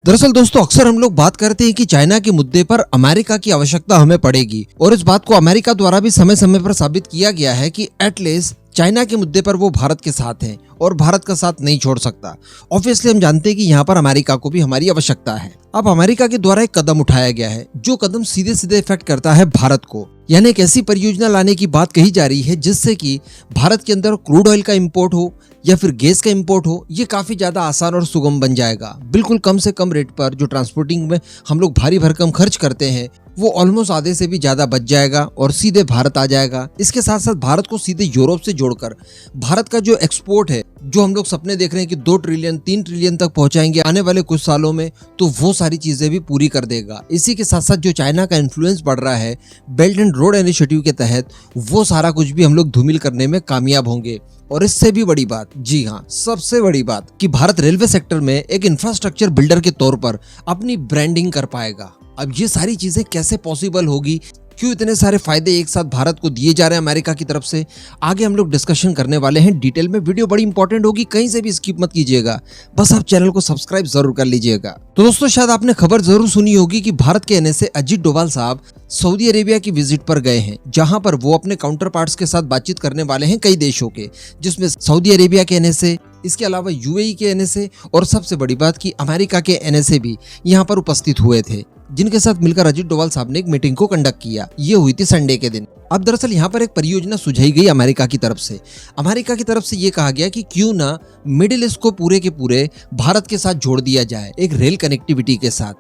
दरअसल दोस्तों अक्सर हम लोग बात करते हैं कि चाइना के मुद्दे पर अमेरिका की आवश्यकता हमें पड़ेगी और इस बात को अमेरिका द्वारा भी समय समय पर साबित किया गया है कि एटलीस्ट चाइना के मुद्दे पर वो भारत के साथ हैं और भारत का साथ नहीं छोड़ सकता। ऑब्वियसली हम जानते हैं कि यहाँ पर अमेरिका को भी हमारी आवश्यकता है। अब अमेरिका के द्वारा एक कदम उठाया गया है जो कदम सीधे सीधे इफेक्ट करता है भारत को, यानी एक ऐसी परियोजना लाने की बात कही जा रही है जिससे कि भारत के अंदर क्रूड ऑयल का इंपोर्ट हो या फिर गैस का इंपोर्ट हो, ये काफी ज्यादा आसान और सुगम बन जाएगा। बिल्कुल कम से कम रेट पर जो ट्रांसपोर्टिंग में हम लोग भारी भरकम खर्च करते हैं वो ऑलमोस्ट आधे से भी ज्यादा बच जाएगा और सीधे भारत आ जाएगा। इसके साथ साथ भारत को सीधे यूरोप से जोड़कर भारत का जो एक्सपोर्ट है, जो हम लोग सपने देख रहे हैं कि 2 ट्रिलियन 3 ट्रिलियन तक पहुंचाएंगे आने वाले कुछ सालों में, तो वो सारी चीजें भी पूरी कर देगा। इसी के साथ साथ जो चाइना का इन्फ्लुएंस बढ़ रहा है बेल्ट एंड रोड इनिशिएटिव के तहत, वो सारा कुछ भी हम लोग धूमिल करने में कामयाब होंगे। और इससे भी बड़ी बात, जी हाँ सबसे बड़ी बात, कि भारत रेलवे सेक्टर में एक इंफ्रास्ट्रक्चर बिल्डर के तौर पर अपनी ब्रांडिंग कर पाएगा। अब ये सारी चीजें कैसे पॉसिबल होगी, क्यों इतने सारे फायदे एक साथ भारत को दिए जा रहे हैं अमेरिका की तरफ से, आगे हम लोग डिस्कशन करने वाले हैं डिटेल में। वीडियो बड़ी इंपॉर्टेंट होगी, कहीं से भी स्किप मत कीजिएगा, बस आप चैनल को सब्सक्राइब जरूर कर लीजिएगा। तो दोस्तों शायद आपने खबर जरूर सुनी होगी कि भारत के एनएसए अजीत डोभाल साहब सऊदी अरेबिया की विजिट पर गए हैं, जहां पर वो अपने काउंटर पार्ट्स के साथ बातचीत करने वाले हैं कई देशों के, जिसमें सऊदी अरेबिया के एनएसए, इसके अलावा यूएई के एनएसए और सबसे बड़ी बात कि अमेरिका के एनएसए भी यहाँ पर उपस्थित हुए थे, जिनके साथ मिलकर अजीत डोभाल साहब ने एक मीटिंग को कंडक्ट किया। ये हुई थी संडे के दिन। अब दरअसल यहाँ पर एक परियोजना सुझाई गई अमेरिका की तरफ से। अमेरिका की तरफ से ये कहा गया कि क्यों ना मिडिल ईस्ट को पूरे के पूरे भारत के साथ जोड़ दिया जाए एक रेल कनेक्टिविटी के साथ,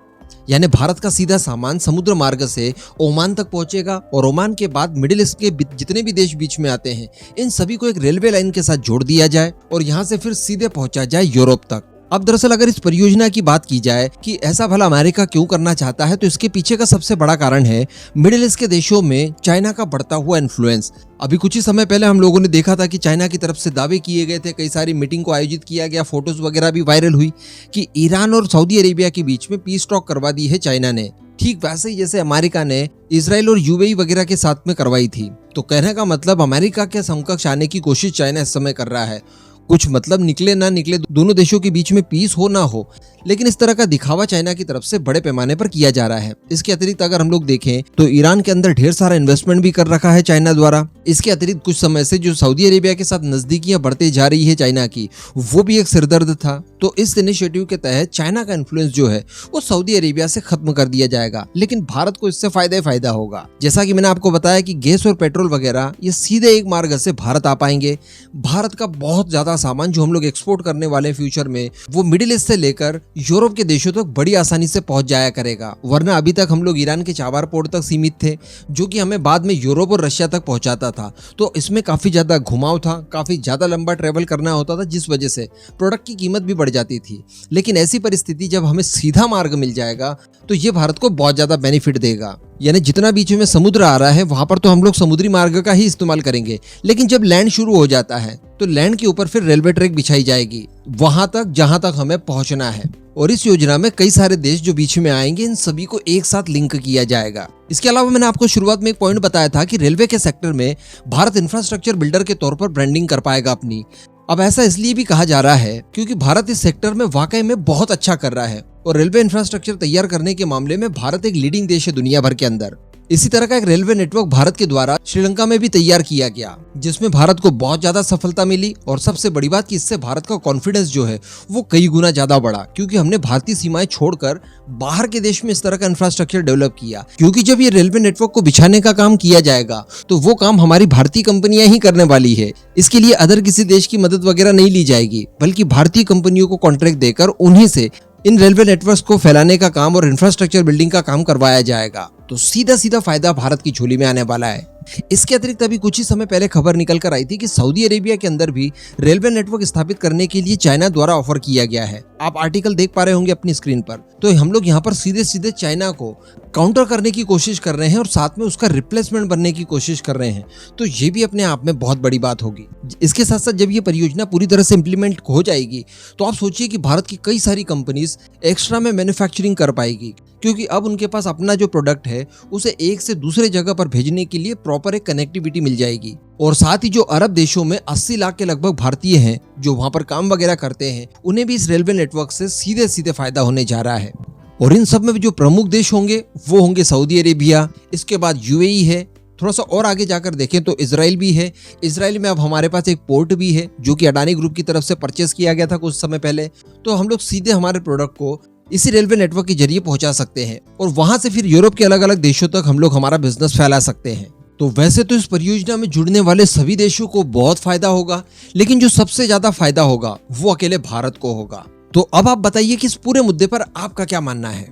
यानी भारत का सीधा सामान समुद्र मार्ग से ओमान तक पहुंचेगा और ओमान के बाद मिडिल ईस्ट के जितने भी देश बीच में आते हैं इन सभी को एक रेलवे लाइन के साथ जोड़ दिया जाए और यहाँ से फिर सीधे पहुंचा जाए यूरोप तक। अब दरअसल अगर इस परियोजना की बात की जाए कि ऐसा भला अमेरिका क्यों करना चाहता है, तो इसके पीछे का सबसे बड़ा कारण है मिडिल ईस्ट के देशों में चाइना का बढ़ता हुआ इन्फ्लुएंस। अभी कुछ ही समय पहले हम लोगों ने देखा था कि चाइना की तरफ से दावे किए गए थे, कई सारी मीटिंग को आयोजित किया गया, फोटोज वगैरह भी वायरल हुई कि ईरान और सऊदी अरेबिया के बीच में पीस टॉक करवा दी है चाइना ने, ठीक वैसे ही जैसे अमेरिका ने इजराइल और यूएई वगैरह के साथ में करवाई थी। तो कहने का मतलब अमेरिका के समकक्ष आने की कोशिश चाइना इस समय कर रहा है। कुछ मतलब निकले ना निकले, दोनों देशों के बीच में पीस हो ना हो, लेकिन इस तरह का दिखावा चाइना की तरफ से बड़े पैमाने पर किया जा रहा है। इसके अतिरिक्त अगर हम लोग देखें तो ईरान के अंदर ढेर सारा इन्वेस्टमेंट भी कर रखा है चाइना द्वारा। इसके अतिरिक्त कुछ समय से जो सऊदी अरेबिया के साथ नजदीकियां बढ़ते जा रही है चाइना की, वो भी एक सिरदर्द था। तो इस इनिशिएटिव के तहत चाइना का इन्फ्लुएंस जो है वो सऊदी अरेबिया से खत्म कर दिया जाएगा, लेकिन भारत को इससे फायदा होगा। जैसा कि मैंने आपको बताया कि गैस और पेट्रोल वगैरह ये सीधे एक मार्ग से भारत आ पाएंगे। भारत का बहुत ज्यादा सामान जो हम लोग एक्सपोर्ट करने वाले फ्यूचर में, वो मिडिल ईस्ट से लेकर यूरोप के देशों तक बड़ी आसानी से पहुंच जाया करेगा। वरना अभी तक हम लोग ईरान के चाबार पोर्ट तक सीमित थे, जो कि हमें बाद में यूरोप और रशिया तक पहुंचाता था। तो इसमें काफी ज्यादा घुमाव था, काफी ज्यादा लंबा ट्रेवल करना होता था, जिस वजह से प्रोडक्ट की कीमत भी बढ़ जाती थी। लेकिन ऐसी परिस्थिति जब हमें सीधा मार्ग मिल जाएगा तो ये भारत को बहुत ज्यादा बेनिफिट देगा। यानी जितना बीच में समुद्र आ रहा है वहां पर तो हम लोग समुद्री मार्ग का ही इस्तेमाल करेंगे, लेकिन जब लैंड शुरू हो जाता है तो लैंड के ऊपर फिर रेलवे ट्रैक बिछाई जाएगी वहां तक जहां तक हमें पहुंचना है। और इस योजना में कई सारे देश जो बीच में आएंगे, इन सभी को एक साथ लिंक किया जाएगा। इसके अलावा मैंने आपको शुरुआत में एक पॉइंट बताया था कि रेलवे के सेक्टर में भारत इंफ्रास्ट्रक्चर बिल्डर के तौर पर ब्रांडिंग कर पाएगा अपनी। अब ऐसा इसलिए भी कहा जा रहा है क्योंकि भारत इस सेक्टर में वाकई में बहुत अच्छा कर रहा है और रेलवे इंफ्रास्ट्रक्चर तैयार करने के मामले में भारत एक लीडिंग देश है दुनिया भर के अंदर। इसी तरह का एक रेलवे नेटवर्क भारत के द्वारा श्रीलंका में भी तैयार किया गया, जिसमें भारत को बहुत ज्यादा सफलता मिली। और सबसे बड़ी बात कि इससे भारत का कॉन्फिडेंस जो है वो कई गुना ज्यादा बढ़ा, क्योंकि हमने भारतीय सीमाएं छोड़कर बाहर के देश में इस तरह का इंफ्रास्ट्रक्चर डेवलप किया। क्योंकि जब ये रेलवे नेटवर्क को बिछाने का काम किया जाएगा तो वो काम हमारी भारतीय कंपनियां ही करने वाली है। इसके लिए अदर किसी देश की मदद वगैरह नहीं ली जाएगी, बल्कि भारतीय कंपनियों को कॉन्ट्रैक्ट देकर उन्हीं से इन रेलवे नेटवर्क्स को फैलाने का काम और इंफ्रास्ट्रक्चर बिल्डिंग का काम करवाया जाएगा। तो सीधा सीधा फायदा भारत की झोली में आने वाला है। इसके अतिरिक्त अभी कुछ ही समय पहले खबर निकल कर आई थी कि सऊदी अरेबिया के अंदर भी रेलवे नेटवर्क स्थापित करने के लिए चाइना द्वारा ऑफर किया गया है। आप आर्टिकल देख पा रहे होंगे अपनी स्क्रीन पर। तो हम लोग यहाँ पर सीधे सीधे चाइना को काउंटर करने की कोशिश कर रहे हैं और साथ में उसका रिप्लेसमेंट बनने की कोशिश कर रहे हैं। तो ये भी अपने आप में बहुत बड़ी बात होगी। इसके साथ साथ जब ये परियोजना पूरी तरह से इम्प्लीमेंट हो जाएगी तो आप सोचिए कि भारत की कई सारी कंपनीज एक्स्ट्रा में मैन्युफैक्चरिंग कर पाएगी। क्योंकि अब उनके पास अपना जो प्रोडक्ट है उसे एक से दूसरे जगह पर भेजने के लिए प्रॉपर एक कनेक्टिविटी मिल जाएगी। और साथ ही जो अरब देशों में 80 लाख के लगभग भारतीय हैं जो वहां पर काम वगैरह करते हैं, उन्हें भी इस रेलवे नेटवर्क से सीधे सीधे फायदा होने जा रहा है। और इन सब में जो प्रमुख देश होंगे वो होंगे सऊदी अरेबिया, इसके बाद यूएई है, थोड़ा सा और आगे जाकर देखें तो इजराइल भी है। इजराइल में अब हमारे पास एक पोर्ट भी है जो कि अडानी ग्रुप की तरफ से परचेस किया गया था कुछ समय पहले। तो हम लोग सीधे हमारे प्रोडक्ट को इसी रेलवे नेटवर्क के जरिए पहुंचा सकते हैं और वहां से फिर यूरोप के अलग अलग देशों तक हम लोग हमारा बिजनेस फैला सकते हैं। तो वैसे तो इस परियोजना में जुड़ने वाले सभी देशों को बहुत फायदा होगा, लेकिन जो सबसे ज्यादा फायदा होगा वो अकेले भारत को होगा। तो अब आप बताइए कि इस पूरे मुद्दे पर आपका क्या मानना है।